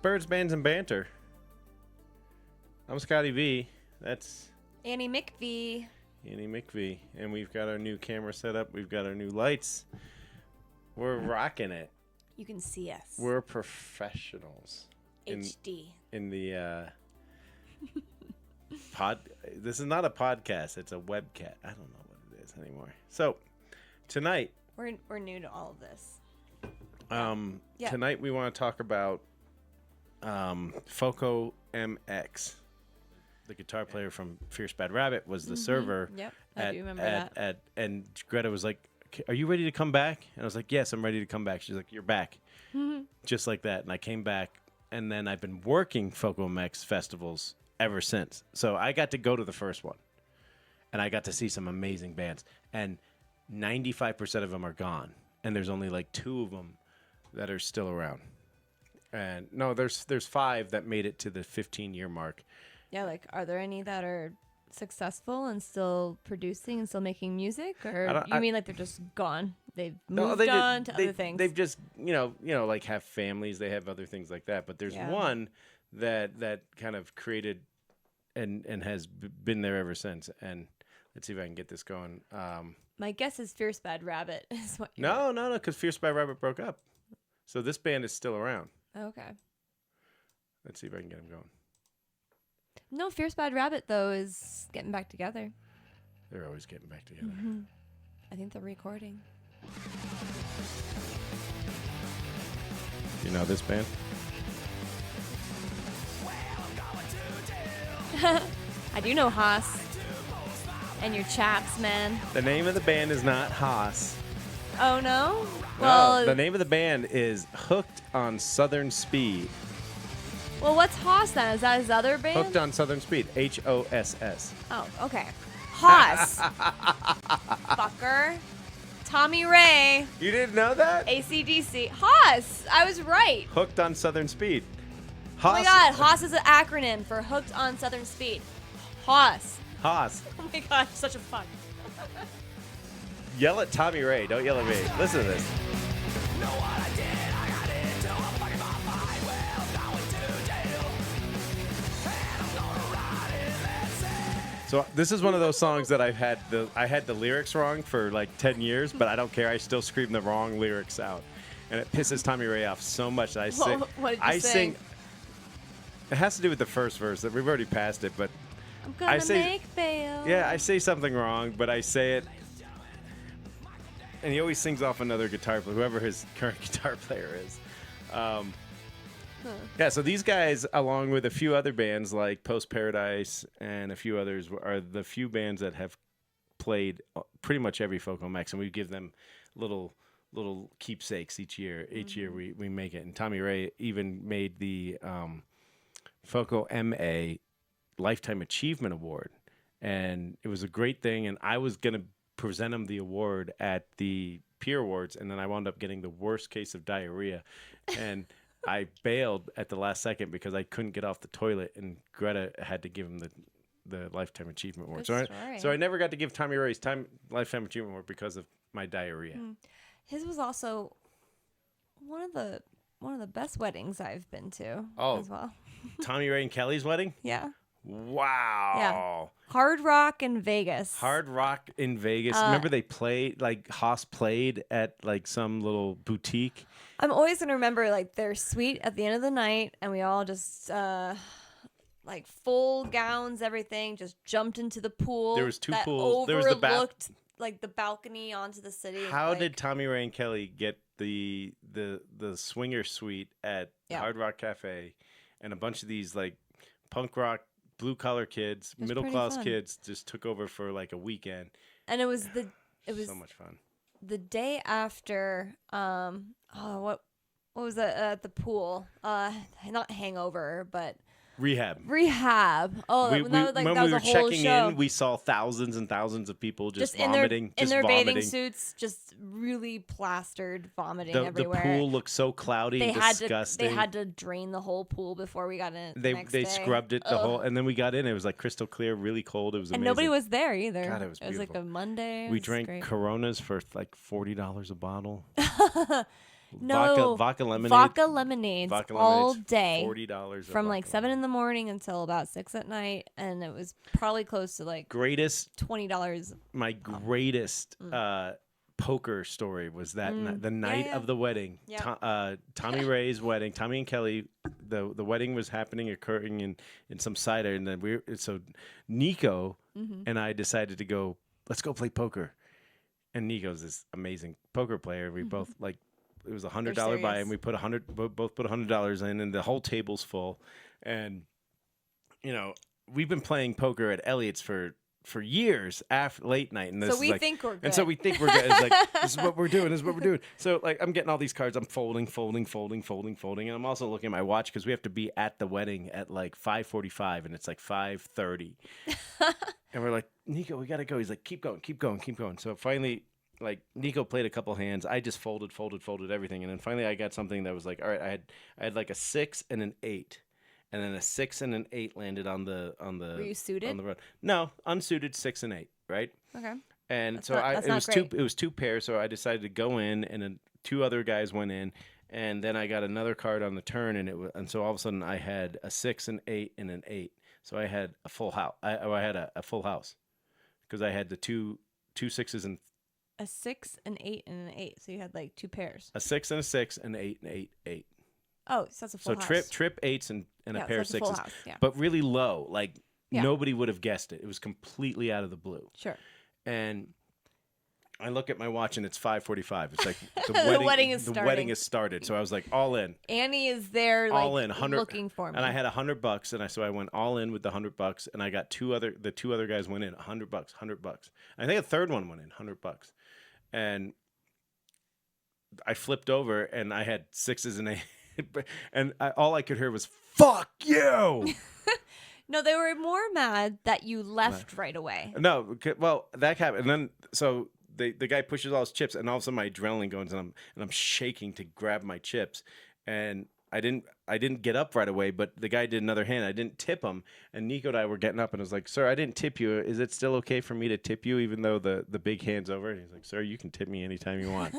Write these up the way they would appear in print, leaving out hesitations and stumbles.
Birds, Bands, and Banter. I'm Scotty V. That's Annie McVie. Annie McVie. And we've got our new camera set up. We've got our new lights. We're rocking it. You can see us. We're professionals. HD. In the This is not a podcast. It's a webcast. I don't know what it is anymore. So tonight We're new to all of this. Tonight we want to talk about Foco MX. The guitar player from Fierce Bad Rabbit was the server. Yep, I do remember that. And Greta was like, "Are you ready to come back?" And I was like, "Yes, I'm ready to come back." She's like, "You're back." Just like that. And I came back, and then I've been working Foco MX festivals ever since. So I got to go to the first one, and I got to see some amazing bands. And 95% of them are gone, and there's only like 2 of them that are still around. And no, there's 5 that made it to the 15-year mark. Yeah, like, are there any that are successful and still producing and still making music? Or you mean like they're just gone? They've moved on to other things? They've just, like have families. They have other things like that. But there's one that kind of created and has been there ever since. And let's see if I can get this going. My guess is Fierce Bad Rabbit is what you're... No, because Fierce Bad Rabbit broke up. So this band is still around. Okay. Let's see if I can get them going. No, Fierce Bad Rabbit, though, is getting back together. They're always getting back together. Mm-hmm. I think they're recording. You know this band? I do know Hoss. And your chaps, man. The name of the band is not Hoss. Oh, no? Well, the name of the band is Hooked on Southern Speed. Well, what's Hoss then? Is that his other band? Hooked on Southern Speed. Hoss. Oh, okay. Hoss. Fucker. Tommy Ray. You didn't know that? AC/DC. Hoss. I was right. Hooked on Southern Speed. Hoss. Oh my God. Hoss is an acronym for Hooked on Southern Speed. Hoss. Hoss. Oh my God. Such a fuck. Yell at Tommy Ray. Don't yell at me. Listen to this. So this is one of those songs that I had the lyrics wrong for like 10 years, but I don't care. I still scream the wrong lyrics out, and it pisses Tommy Ray off so much that I sing. What did you sing? It has to do with the first verse. That we've already passed it, but I'm gonna make bail. Yeah, I say something wrong, but I say it, and he always sings off another guitar player, whoever his current guitar player is. Yeah, so these guys, along with a few other bands like Post Paradise and a few others, are the few bands that have played pretty much every Foco MX, and we give them little keepsakes each year. Each year we make it, and Tommy Ray even made the Foco MA Lifetime Achievement Award, and it was a great thing. And I was gonna present him the award at the Peer Awards, and then I wound up getting the worst case of diarrhea, and I bailed at the last second because I couldn't get off the toilet, and Greta had to give him the Lifetime Achievement Award. So I never got to give Tommy Ray's Lifetime Achievement Award because of my diarrhea. His was also one of the best weddings I've been to as well. Tommy Ray and Kelly's wedding? Yeah. Wow. Yeah. Hard Rock in Vegas. Remember they played, like Hoss played at like some little boutique? I'm always going to remember like their suite at the end of the night, and we all just like full gowns, everything, just jumped into the pool. There was 2 that pools. There was the overlooked like the balcony onto the city. How did Tommy Ray and Kelly get the swinger suite at Hard Rock Cafe, and a bunch of these like punk rock blue collar kids, middle class kids just took over for like a weekend? And it was so much fun. The day after what was it at the pool? Not Hangover, but Rehab. Oh, that was like when that was we were a whole checking show. in, we saw thousands and thousands of people just in vomiting, their bathing suits, just really plastered, vomiting everywhere. The pool looked so cloudy and disgusting. They had to drain the whole pool before we got in. They scrubbed it the whole, and then we got in. It was like crystal clear, really cold. It was amazing. And nobody was there either. God, it was beautiful. It was like a Monday. We drank Coronas for like $40 a bottle. No. Vodka lemonade. Vodka lemonades all day. $40 from like 7 in the morning until about 6 at night, and it was probably close to like $20. My greatest poker story was that the night of the wedding. Yep. Tommy Ray's wedding. Tommy and Kelly. The wedding was occurring in some cider, and then so Nico and I decided to go. Let's go play poker. And Nico's this amazing poker player. We both like. It was $100 buy, and we put both put $100 in, and the whole table's full. And we've been playing poker at Elliott's for years after late night, and so we think we're good. And so we think we're good. It's like this is what we're doing. This is what we're doing. So like I'm getting all these cards. I'm folding, and I'm also looking at my watch because we have to be at the wedding at like 5:45, and it's like 5:30. And we're like, Nico, we gotta go. He's like, keep going. So finally, like Nico played a couple hands. I just folded everything, and then finally I got something that was like, all right, I had like a 6 and an 8, and then a 6 and an 8 landed on the. Were you suited? On the road? No, unsuited 6 and 8, right? Okay. And that's so great. it was two pairs, so I decided to go in, and then 2 other guys went in, and then I got another card on the turn, and so all of a sudden I had a 6 and 8 and an 8, so I had a full house. I had a full house because I had the two sixes and. A 6, an 8, and an 8. So you had like 2 pairs. A 6 and a 6, and 8 and 8, 8. Oh, so that's a full house. So trip 8s and a pair of 6s. Full house, yeah. But really low. Like nobody would have guessed it. It was completely out of the blue. Sure. And I look at my watch and it's 5:45. It's like the wedding is the starting. wedding is started. So I was like all in. Annie is there all like in, 100, looking for me. And I had $100, and so I went all in with the $100, and I got the 2 other guys went in $100. I think a third one went in $100. And I flipped over, and I had 6s and 8, and all I could hear was "fuck you." No, they were more mad that you left right away. No, well, that happened, and then so the guy pushes all his chips, and all of a sudden my adrenaline goes, and I'm shaking to grab my chips, and I didn't get up right away, but the guy did another hand. I didn't tip him, and Nico and I were getting up, and I was like, "Sir, I didn't tip you. Is it still okay for me to tip you, even though the big hand's over?" And he's like, "Sir, you can tip me anytime you want."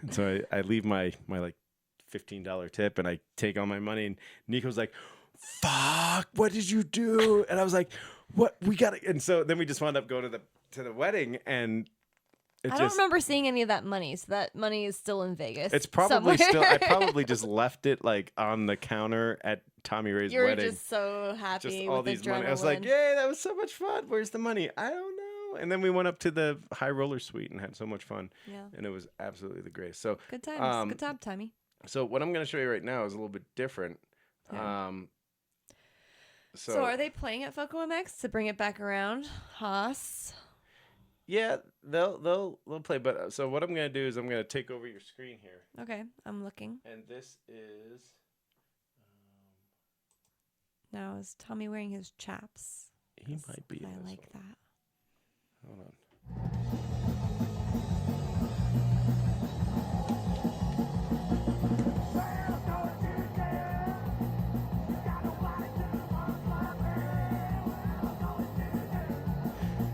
And so I leave my like $15 tip, and I take all my money, and Nico's like, "Fuck, what did you do?" And I was like, "What? We got to." And so then we just wound up going to the wedding, and I don't remember seeing any of that money, so that money is still in Vegas. It's probably still. I probably just left it like on the counter at Tommy Ray's wedding. You're just so happy. Just all with these adrenaline. money. I was like, "Yay, that was so much fun. Where's the money? I don't know." And then we went up to the high roller suite and had so much fun. Yeah. And it was absolutely the greatest. So good times. Good job, Tommy. So what I'm going to show you right now is a little bit different. Yeah. So are they playing at Foco MX to bring it back around, Hoss? Yeah, they'll play. But so what I'm gonna do is I'm gonna take over your screen here. Okay, I'm looking. And this is. Now is Tommy wearing his chaps? He might be. I like that. Hold on.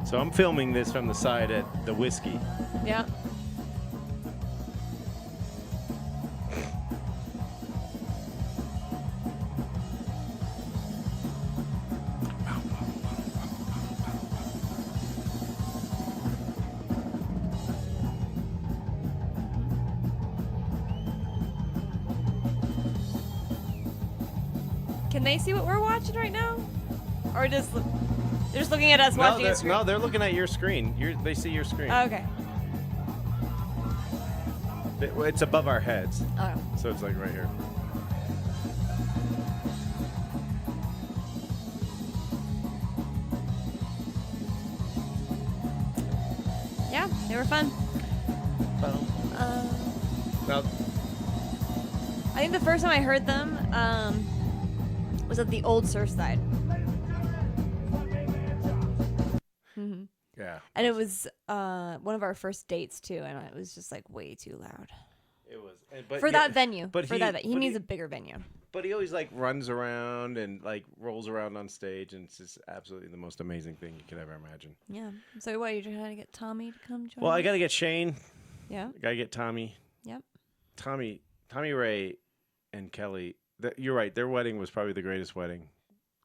So I'm filming this from the side at the whiskey. Yeah. Can they see what we're watching right now? Or just... They're just looking at us watching your screen. No, they're looking at your screen. They see your screen. Oh, okay. It's above our heads. Oh. So it's like right here. Yeah, they were fun. Well, I think the first time I heard them was at the old Surfside. Mm-hmm. Yeah. And it was one of our first dates too, and it was just like way too loud. It was but for that venue. But he needs a bigger venue. But he always like runs around and like rolls around on stage, and it's just absolutely the most amazing thing you could ever imagine. Yeah. So what, you're trying to get Tommy to come join? Well, us? I gotta get Shane. Yeah. Gotta get Tommy. Yep. Tommy Ray and Kelly. You're right. Their wedding was probably the greatest wedding.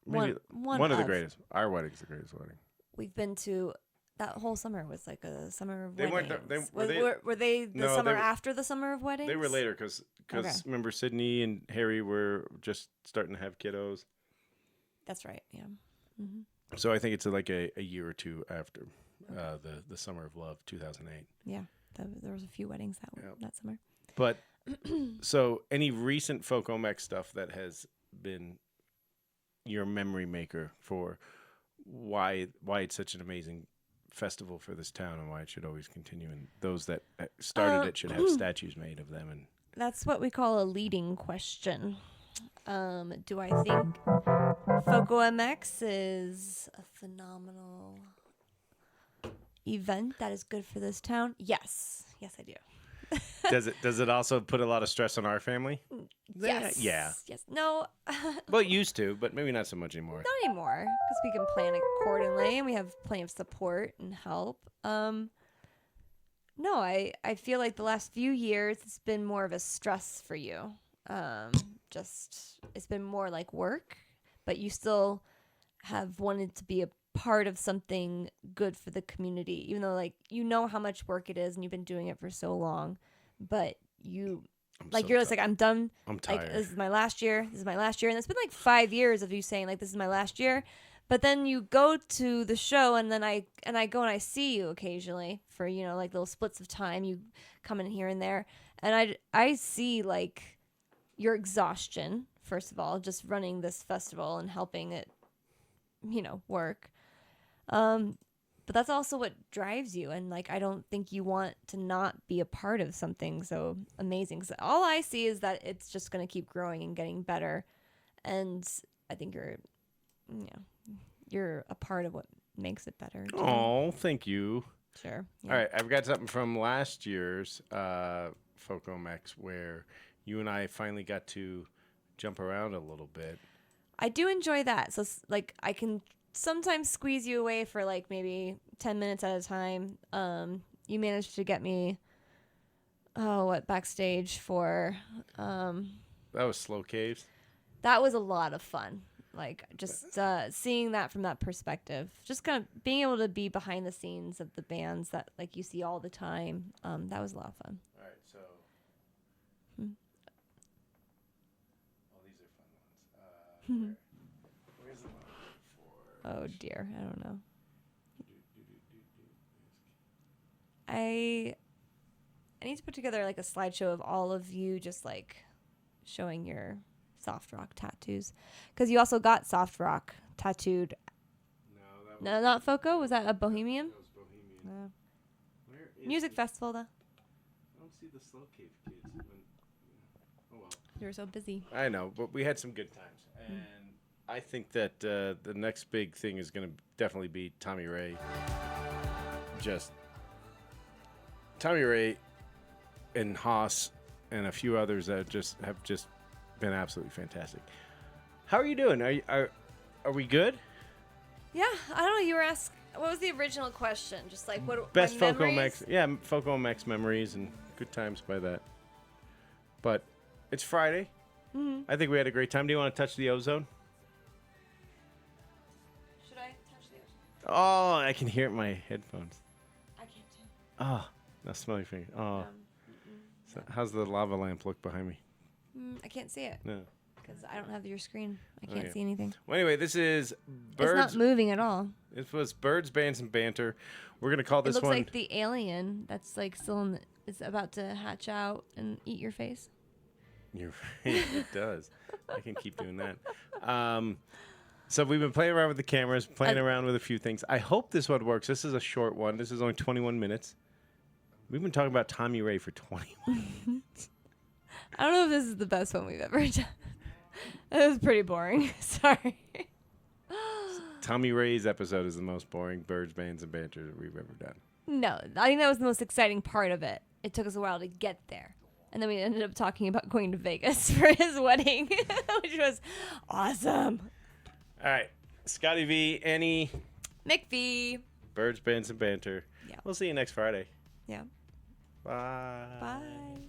Maybe one of the greatest. Our wedding's the greatest wedding. We've been to. That whole summer was like a summer of they weddings. Were they the summer after the summer of weddings? They were later because remember Sydney and Harry were just starting to have kiddos. That's right. Yeah. Mm-hmm. So I think it's like a year or two after the Summer of Love 2008. Yeah, there was a few weddings that summer. But so any recent FocoMex stuff that has been your memory maker for why it's such an amazing festival for this town and why it should always continue, and those that started it should have statues made of them. And that's what we call a leading question. Do I think FocoMX is a phenomenal event that is good for this town? Yes, I do. Does it also put a lot of stress on our family? Yes. Yeah. Yes. No. Well, it used to, but maybe not so much anymore. Not anymore, because we can plan accordingly, and we have plenty of support and help. No, I feel like the last few years it's been more of a stress for you. It's been more like work, but you still have wanted to be a part of something good for the community, even though how much work it is and you've been doing it for so long, but you're just like, I'm done. I'm tired. Like, this is my last year. And it's been like 5 years of you saying like, this is my last year. But then you go to the show, and then I go and I see you occasionally for, like little splits of time. You come in here and there, and I see like your exhaustion, first of all, just running this festival and helping it, work. But that's also what drives you. And like, I don't think you want to not be a part of something so amazing. 'Cause all I see is that it's just going to keep growing and getting better. And I think you're a part of what makes it better. Oh, thank you. Sure. Yeah. All right. I've got something from last year's FocoMex where you and I finally got to jump around a little bit. I do enjoy that. So like, I can sometimes squeeze you away for like maybe 10 minutes at a time. You managed to get me backstage for that was Slow Caves. That was a lot of fun. Like, just seeing that from that perspective, just kind of being able to be behind the scenes of the bands that like you see all the time. That was a lot of fun. All right, so these are fun ones. Where's the one for? Oh dear, I don't know. I need to put together like a slideshow of all of you just like showing your soft rock tattoos, because you also got soft rock tattooed. No, not Foco. Was that a Bohemian? That was Bohemian. Where is Music festival though. I don't see the Slow Cave kids. Oh well. You were so busy. I know, but we had some good times, and I think that the next big thing is going to definitely be Tommy Ray. Just Tommy Ray and Hoss and a few others that have just been absolutely fantastic. How are you doing? Are we good? Yeah, I don't know. You were asked, what was the original question? Just like what best FocoMex? Yeah, FocoMex memories and good times by that. But it's Friday. Mm-hmm. I think we had a great time. Do you want to touch the ozone? Should I touch the ozone? Oh, I can hear it in my headphones. I can't too. Oh, now smell your finger. Oh, so how's the lava lamp look behind me? I can't see it. No. Because I don't have your screen. I can't see anything. Well, anyway, this is Birds. It's not moving at all. It was Birds, Bands, and Banter. We're going to call this one... It looks like the alien that's like still is about to hatch out and eat your face. Your face, it does. I can keep doing that. So we've been playing around with the cameras, playing around with a few things. I hope this one works. This is a short one. This is only 21 minutes. We've been talking about Tommy Ray for 21 minutes. I don't know if this is the best one we've ever done. It was pretty boring. Sorry. Tommy Ray's episode is the most boring Birds, Bands, and Banter that we've ever done. No, I think that was the most exciting part of it. It took us a while to get there. And then we ended up talking about going to Vegas for his wedding, which was awesome. All right. Scotty V, Annie. McV. Birds, Bands, and Banter. Yeah. We'll see you next Friday. Yeah. Bye. Bye.